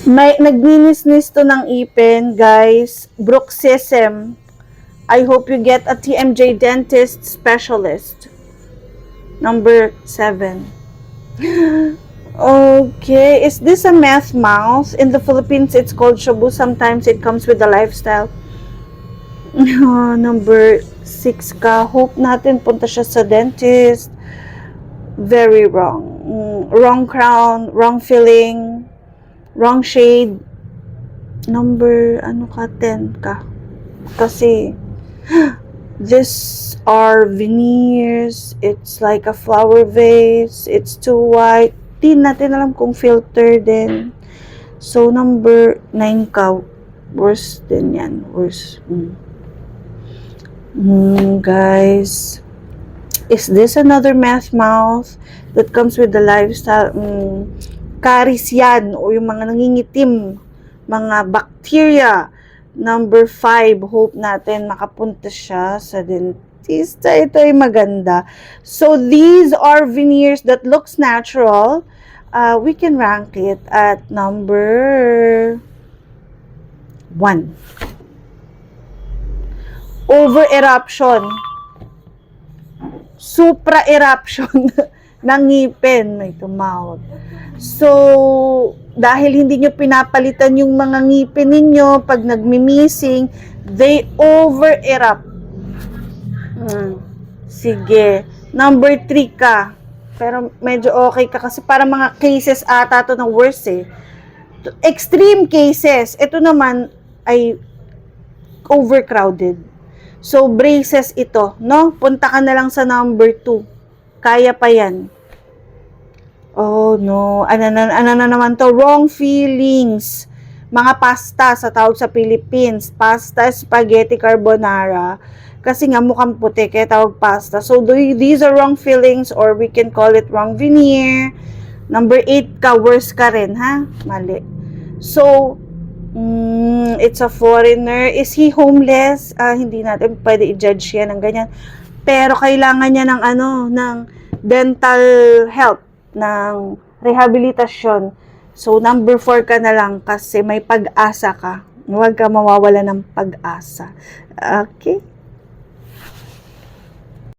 May nagninis-nis to ng ipin, guys. Bruxism. I hope you get a TMJ dentist specialist. Number 7. Okay, is this a meth mouth? In the Philippines, it's called shabu. Sometimes it comes with a lifestyle. Number 6 ka. Hope natin punta siya sa dentist. Very wrong. Wrong crown, wrong filling, wrong shade. Number, 10 ka. Kasi, these are veneers. It's like a flower vase. It's too white. Di natin alam kung filter din. So, number 9 ka. Worse din yan. Worse. Guys. Is this another meth mouth that comes with the lifestyle? Caries yan. O yung mga nangingitim. Mga bacteria. Number 5. Hope natin makapunta siya sa dentista. Ito ay maganda. So, these are veneers that looks natural. We can rank it at number 1. Over-eruption. Supra-eruption ng ngipin. May tumawag. So, dahil hindi nyo pinapalitan yung mga ngipin ninyo, pag nagmi-missing, they over-erupt. Sige. Number 3 ka. Pero medyo okay ka kasi para mga cases ata to na worse eh. Extreme cases. Ito naman ay overcrowded. So, braces ito, no? Punta ka na lang sa number 2. Kaya pa yan. Oh, no. Ano na naman to? Wrong feelings. Mga pasta sa tawag sa Philippines. Pasta, spaghetti, carbonara. Kasi nga mukhang puti, kaya tawag pasta. So, these are wrong feelings or we can call it wrong veneer. Number 8 ka, worse ka rin, ha? Mali. So, it's a foreigner. Is he homeless? Hindi natin pwede i-judge yan ng ganyan. Pero kailangan niya ng ng dental help, ng rehabilitasyon. So, number 4 ka na lang kasi may pag-asa ka. Huwag ka mawawala ng pag-asa. Okay?